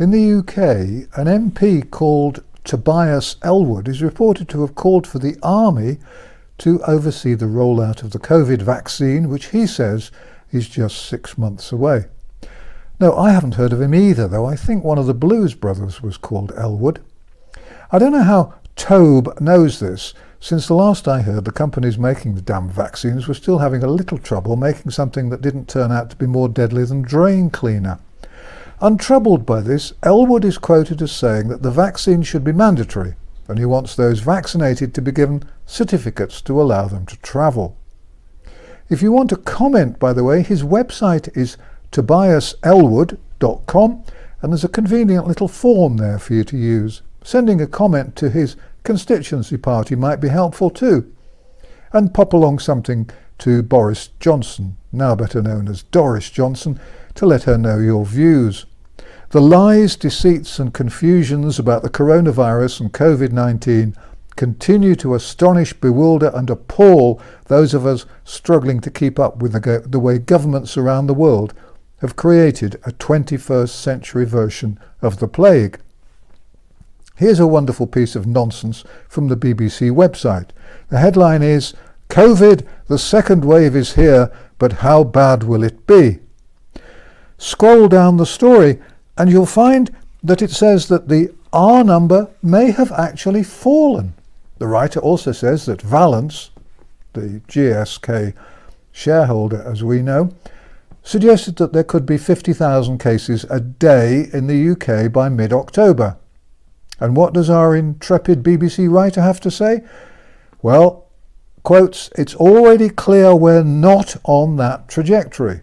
In the UK, an MP called Tobias Ellwood is reported to have called for the army to oversee the rollout of the COVID vaccine, which he says is just 6 months away. No, I haven't heard of him either, though I think one of the Blues Brothers was called Ellwood. I don't know how Tobe knows this, since the last I heard the companies making the damn vaccines were still having a little trouble making something that didn't turn out to be more deadly than drain cleaner. Untroubled by this, Ellwood is quoted as saying that the vaccine should be mandatory, and he wants those vaccinated to be given certificates to allow them to travel. If you want to comment, by the way, his website is tobiasellwood.com, and there's a convenient little form there for you to use. Sending a comment to his constituency party might be helpful too. And pop along something to Boris Johnson, now better known as Doris Johnson, to let her know your views. The lies, deceits and confusions about the coronavirus and COVID-19 continue to astonish, bewilder and appall those of us struggling to keep up with the way governments around the world have created a 21st century version of the plague. Here's a wonderful piece of nonsense from the BBC website. The headline is, "COVID, the second wave is here, but how bad will it be?" Scroll down the story and you'll find that it says that the R number may have actually fallen. The writer also says that Valence, the GSK shareholder as we know, suggested that there could be 50,000 cases a day in the UK by mid-October. And what does our intrepid BBC writer have to say? Well, quotes, "It's already clear we're not on that trajectory."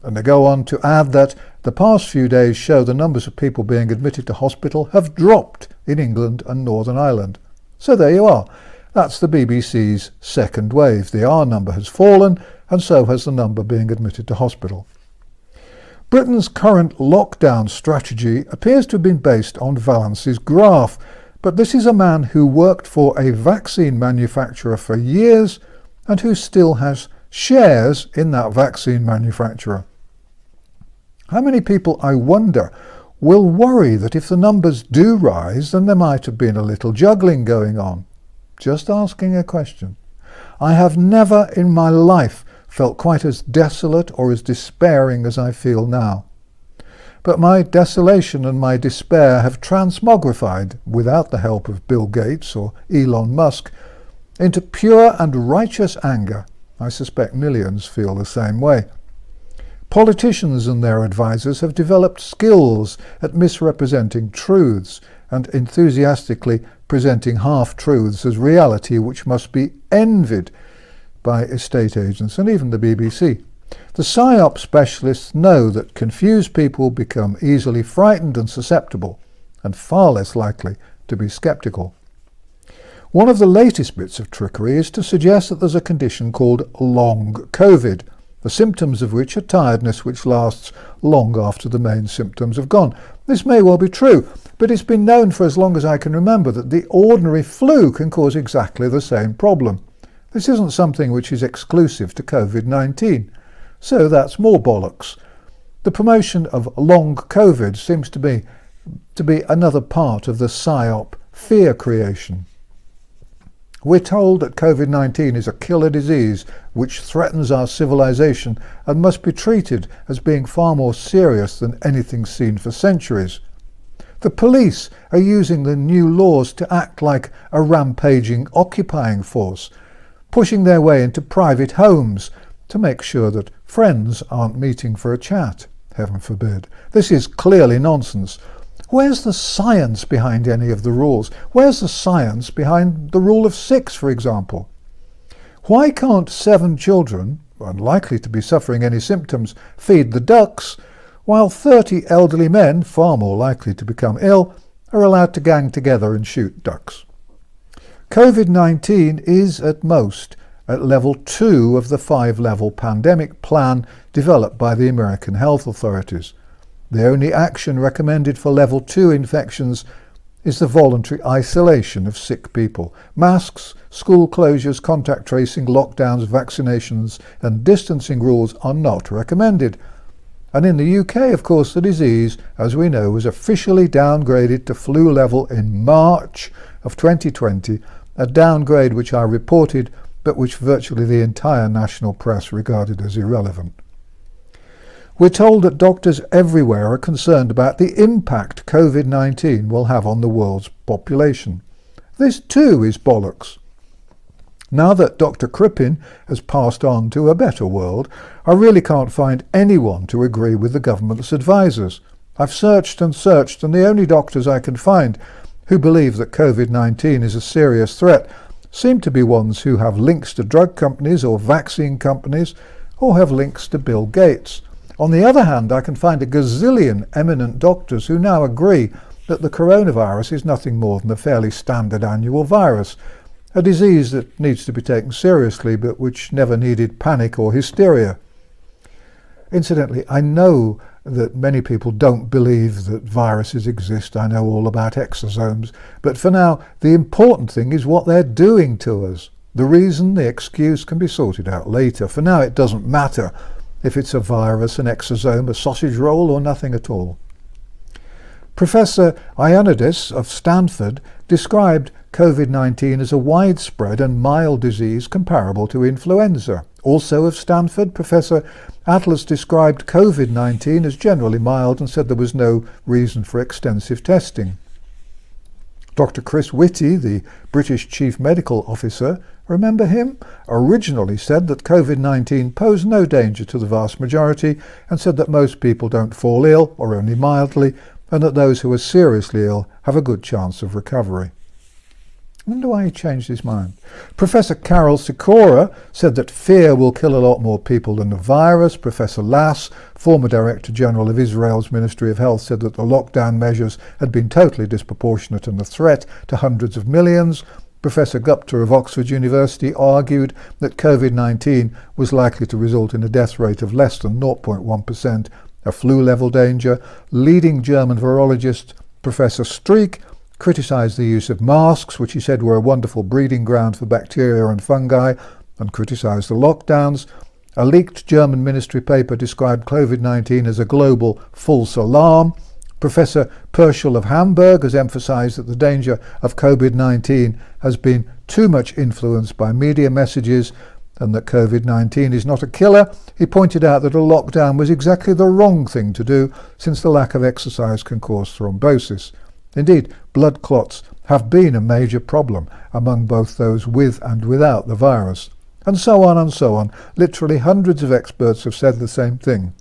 And they go on to add that the past few days show the numbers of people being admitted to hospital have dropped in England and Northern Ireland. So there you are. That's the BBC's second wave. The R number has fallen, and so has the number being admitted to hospital. Britain's current lockdown strategy appears to have been based on Valence's graph, but this is a man who worked for a vaccine manufacturer for years and who still has shares in that vaccine manufacturer. How many people, I wonder, will worry that if the numbers do rise, then there might have been a little juggling going on? Just asking a question. I have never in my life felt quite as desolate or as despairing as I feel now. But my desolation and my despair have transmogrified, without the help of Bill Gates or Elon Musk, into pure and righteous anger. I suspect millions feel the same way. Politicians and their advisors have developed skills at misrepresenting truths and enthusiastically presenting half-truths as reality which must be envied by estate agents and even the BBC. The PSYOP specialists know that confused people become easily frightened and susceptible, and far less likely to be sceptical. One of the latest bits of trickery is to suggest that there's a condition called long COVID, the symptoms of which are tiredness which lasts long after the main symptoms have gone. This may well be true, but it's been known for as long as I can remember that the ordinary flu can cause exactly the same problem. This isn't something which is exclusive to COVID-19, so that's more bollocks. The promotion of long COVID seems to be another part of the PSYOP fear creation. We're told that COVID-19 is a killer disease which threatens our civilization and must be treated as being far more serious than anything seen for centuries. The police are using the new laws to act like a rampaging occupying force, pushing their way into private homes to make sure that friends aren't meeting for a chat. Heaven forbid. This is clearly nonsense. Where's the science behind any of the rules? Where's the science behind the rule of 6, for example? Why can't 7 children, unlikely to be suffering any symptoms, feed the ducks, while 30 elderly men, far more likely to become ill, are allowed to gang together and shoot ducks? COVID-19 is at most at level 2 of the 5-level pandemic plan developed by the American health authorities. The only action recommended for level 2 infections is the voluntary isolation of sick people. Masks, school closures, contact tracing, lockdowns, vaccinations and distancing rules are not recommended. And in the UK, of course, the disease, as we know, was officially downgraded to flu level in March of 2020, a downgrade which I reported, but which virtually the entire national press regarded as irrelevant. We're told that doctors everywhere are concerned about the impact COVID-19 will have on the world's population. This too is bollocks. Now that Dr. Crippen has passed on to a better world, I really can't find anyone to agree with the government's advisers. I've searched and searched, and the only doctors I can find who believe that COVID-19 is a serious threat seem to be ones who have links to drug companies or vaccine companies, or have links to Bill Gates. On the other hand, I can find a gazillion eminent doctors who now agree that the coronavirus is nothing more than a fairly standard annual virus, a disease that needs to be taken seriously but which never needed panic or hysteria. Incidentally, I know that many people don't believe that viruses exist. I know all about exosomes, but for now the important thing is what they're doing to us. The reason, the excuse can be sorted out later. For now it doesn't matter if it's a virus, an exosome, a sausage roll, or nothing at all. Professor Ioannidis of Stanford described COVID-19 as a widespread and mild disease comparable to influenza. Also of Stanford, Professor Atlas described COVID-19 as generally mild and said there was no reason for extensive testing. Dr. Chris Whitty, the British Chief Medical Officer, remember him, originally said that COVID-19 posed no danger to the vast majority and said that most people don't fall ill, or only mildly, and that those who are seriously ill have a good chance of recovery. I wonder why he changed his mind. Professor Carol Sikora said that fear will kill a lot more people than the virus. Professor Lass, former Director General of Israel's Ministry of Health, said that the lockdown measures had been totally disproportionate and a threat to hundreds of millions. Professor Gupta of Oxford University argued that COVID-19 was likely to result in a death rate of less than 0.1%, a flu-level danger. Leading German virologist Professor Streeck criticised the use of masks, which he said were a wonderful breeding ground for bacteria and fungi, and criticised the lockdowns. A leaked German ministry paper described COVID-19 as a global false alarm. Professor Perschel of Hamburg has emphasised that the danger of COVID-19 has been too much influenced by media messages and that COVID-19 is not a killer. He pointed out that a lockdown was exactly the wrong thing to do, since the lack of exercise can cause thrombosis. Indeed, blood clots have been a major problem among both those with and without the virus. And so on and so on. Literally hundreds of experts have said the same thing.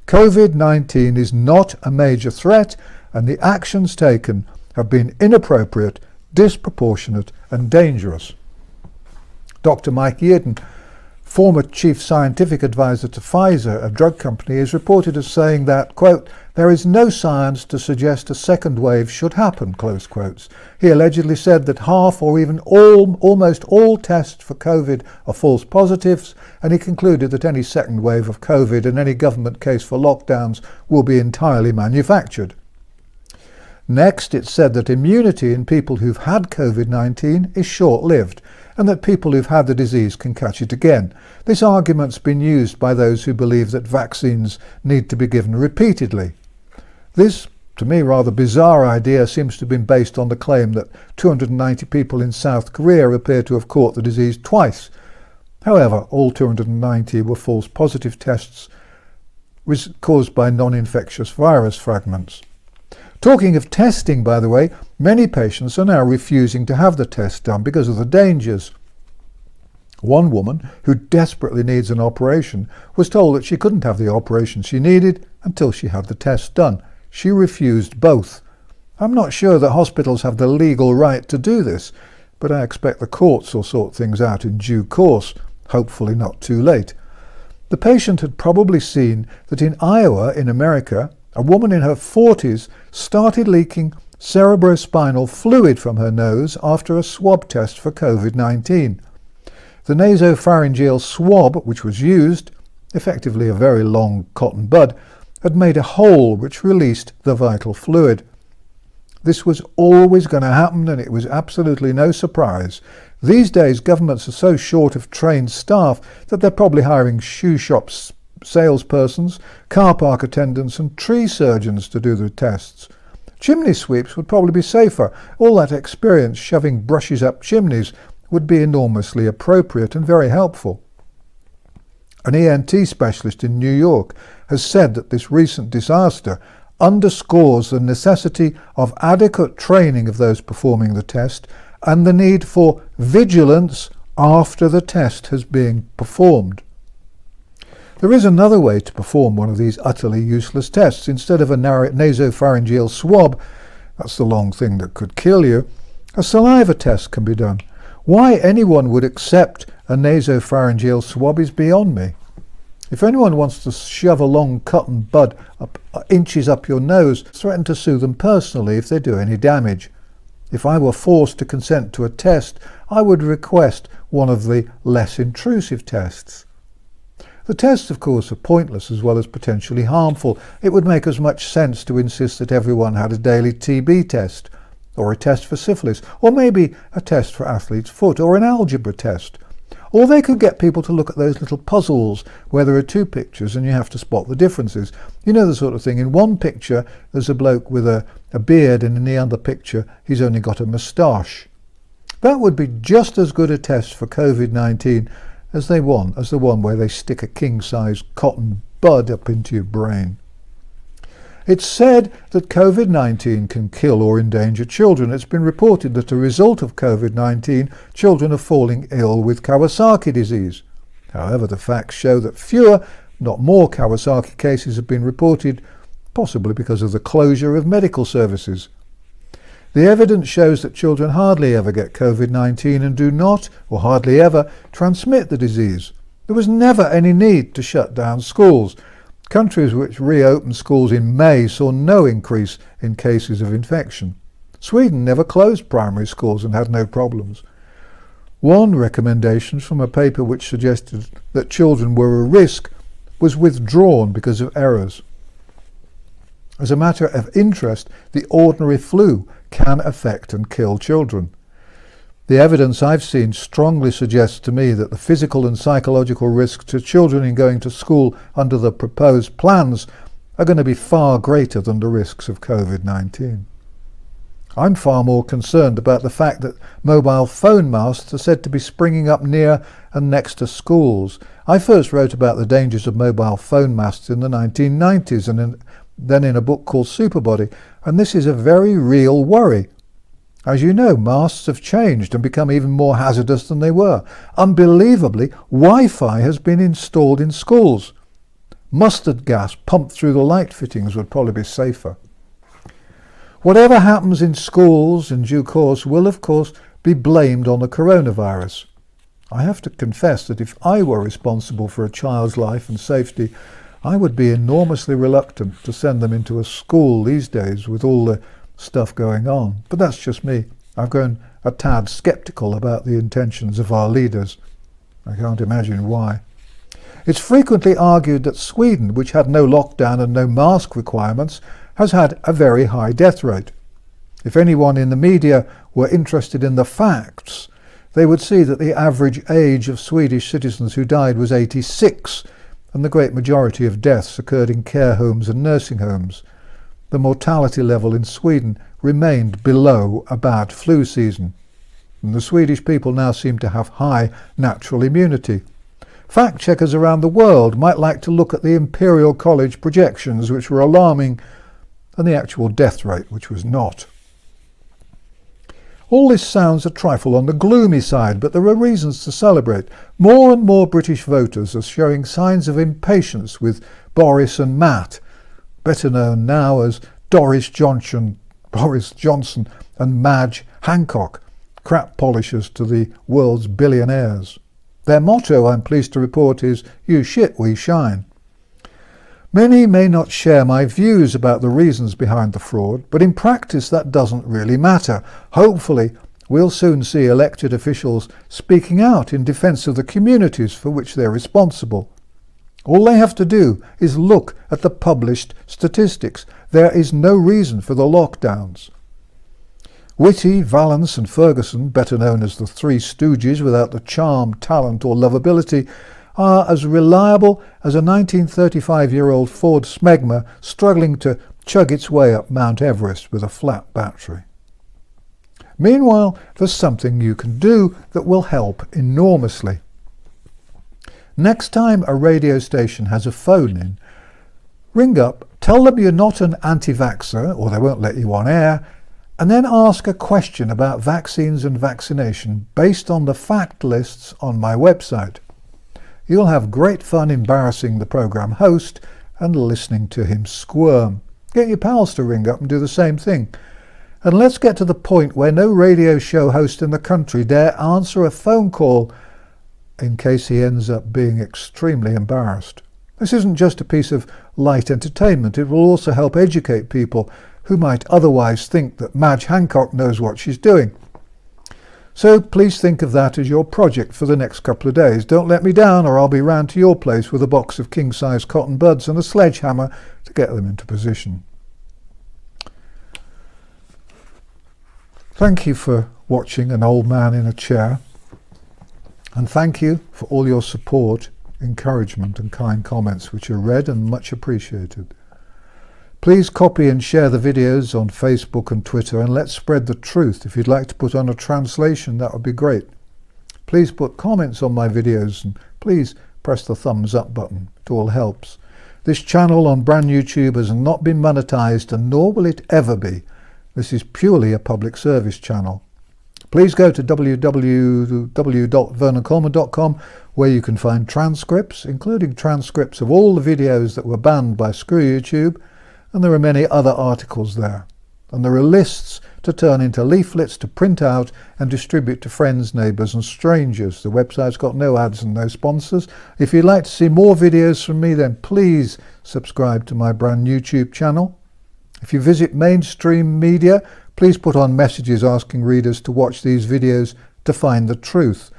COVID-19 is not a major threat, and the actions taken have been inappropriate, disproportionate, and dangerous. Dr. Mike Yeadon, former chief scientific advisor to Pfizer, a drug company, is reported as saying that, quote, "there is no science to suggest a second wave should happen," close quotes. He allegedly said that half or even almost all tests for COVID are false positives, and he concluded that any second wave of COVID and any government case for lockdowns will be entirely manufactured. Next, it said that immunity in people who've had COVID-19 is short-lived, and that people who've had the disease can catch it again. This argument's been used by those who believe that vaccines need to be given repeatedly. This, to me, rather bizarre idea seems to have been based on the claim that 290 people in South Korea appear to have caught the disease twice. However, all 290 were false positive tests caused by non-infectious virus fragments. Talking of testing, by the way, many patients are now refusing to have the test done because of the dangers. One woman who desperately needs an operation was told that she couldn't have the operation she needed until she had the test done. She refused both. I'm not sure that hospitals have the legal right to do this, but I expect the courts will sort things out in due course, hopefully not too late. The patient had probably seen that in Iowa, in America, a woman in her 40s started leaking cerebrospinal fluid from her nose after a swab test for COVID-19. The nasopharyngeal swab, which was used, effectively a very long cotton bud, had made a hole which released the vital fluid. This was always going to happen, and it was absolutely no surprise. These days, governments are so short of trained staff that they're probably hiring shoe shop salespersons, car park attendants and tree surgeons to do the tests. Chimney sweeps would probably be safer. All that experience shoving brushes up chimneys would be enormously appropriate and very helpful. An ENT specialist in New York has said that this recent disaster underscores the necessity of adequate training of those performing the test and the need for vigilance after the test has been performed. There is another way to perform one of these utterly useless tests. Instead of a nasopharyngeal swab, that's the long thing that could kill you, a saliva test can be done. Why anyone would accept a nasopharyngeal swab is beyond me. If anyone wants to shove a long cotton bud inches up your nose, threaten to sue them personally if they do any damage. If I were forced to consent to a test, I would request one of the less intrusive tests. The tests, of course, are pointless as well as potentially harmful. It would make as much sense to insist that everyone had a daily TB test, or a test for syphilis, or maybe a test for athlete's foot, or an algebra test. Or they could get people to look at those little puzzles where there are two pictures and you have to spot the differences. You know, the sort of thing. In one picture there's a bloke with a beard, and in the other picture he's only got a moustache. That would be just as good a test for COVID-19 as the one where they stick a king-size cotton bud up into your brain. It's said that COVID-19 can kill or endanger children. It's been reported that as a result of COVID-19, children are falling ill with Kawasaki disease. However, the facts show that fewer, not more, Kawasaki cases have been reported, possibly because of the closure of medical services. The evidence shows that children hardly ever get COVID-19 and do not, or hardly ever, transmit the disease. There was never any need to shut down schools. Countries which reopened schools in May saw no increase in cases of infection. Sweden never closed primary schools and had no problems. One recommendation from a paper which suggested that children were a risk was withdrawn because of errors. As a matter of interest, the ordinary flu can affect and kill children. The evidence I've seen strongly suggests to me that the physical and psychological risks to children in going to school under the proposed plans are going to be far greater than the risks of COVID-19. I'm far more concerned about the fact that mobile phone masts are said to be springing up near and next to schools. I first wrote about the dangers of mobile phone masts in the 1990s and then in a book called Superbody, and this is a very real worry. As you know, masts have changed and become even more hazardous than they were. Unbelievably, Wi-Fi has been installed in schools. Mustard gas pumped through the light fittings would probably be safer. Whatever happens in schools in due course will, of course, be blamed on the coronavirus. I have to confess that if I were responsible for a child's life and safety, I would be enormously reluctant to send them into a school these days with all the stuff going on. But that's just me. I've grown a tad sceptical about the intentions of our leaders. I can't imagine why. It's frequently argued that Sweden, which had no lockdown and no mask requirements, has had a very high death rate. If anyone in the media were interested in the facts, they would see that the average age of Swedish citizens who died was 86, and the great majority of deaths occurred in care homes and nursing homes. The mortality level in Sweden remained below a bad flu season, and the Swedish people now seem to have high natural immunity. Fact checkers around the world might like to look at the Imperial College projections, which were alarming, and the actual death rate, which was not. All this sounds a trifle on the gloomy side, but there are reasons to celebrate. More and more British voters are showing signs of impatience with Boris and Matt, better known now as Boris Johnson and Madge Hancock, crap polishers to the world's billionaires. Their motto, I'm pleased to report, is "You shit, we shine." Many may not share my views about the reasons behind the fraud, but in practice that doesn't really matter. Hopefully, we'll soon see elected officials speaking out in defence of the communities for which they're responsible. All they have to do is look at the published statistics. There is no reason for the lockdowns. Whitty, Valance and Ferguson, better known as the Three Stooges without the charm, talent or lovability, are as reliable as a 1935-year-old Ford Smegma struggling to chug its way up Mount Everest with a flat battery. Meanwhile, there's something you can do that will help enormously. Next time a radio station has a phone in, ring up, tell them you're not an anti-vaxxer, or they won't let you on air, and then ask a question about vaccines and vaccination based on the fact lists on my website. You'll have great fun embarrassing the program host and listening to him squirm. Get your pals to ring up and do the same thing. And let's get to the point where no radio show host in the country dare answer a phone call in case he ends up being extremely embarrassed. This isn't just a piece of light entertainment. It will also help educate people who might otherwise think that Madge Hancock knows what she's doing. So please think of that as your project for the next couple of days. Don't let me down, or I'll be round to your place with a box of king-size cotton buds and a sledgehammer to get them into position. Thank you for watching An Old Man in a Chair, and thank you for all your support, encouragement and kind comments, which are read and much appreciated. Please copy and share the videos on Facebook and Twitter, and let's spread the truth. If you'd like to put on a translation, that would be great. Please put comments on my videos, and please press the thumbs up button. It all helps. This channel on brand YouTube has not been monetized, and nor will it ever be. This is purely a public service channel. Please go to www.vernoncoleman.com, where you can find transcripts, including transcripts of all the videos that were banned by Screw YouTube, and there are many other articles there. And there are lists to turn into leaflets to print out and distribute to friends, neighbours and strangers. The website's got no ads and no sponsors. If you'd like to see more videos from me, then please subscribe to my brand YouTube channel. If you visit mainstream media, please put on messages asking readers to watch these videos to find the truth.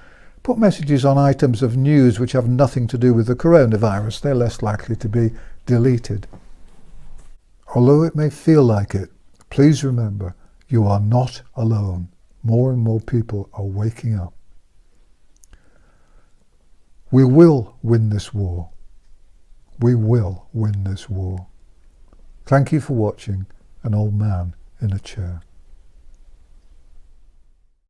Put messages on items of news which have nothing to do with the coronavirus. They're less likely to be deleted. Although it may feel like it, please remember, you are not alone. More and more people are waking up. We will win this war. We will win this war. Thank you for watching An Old Man in a Chair.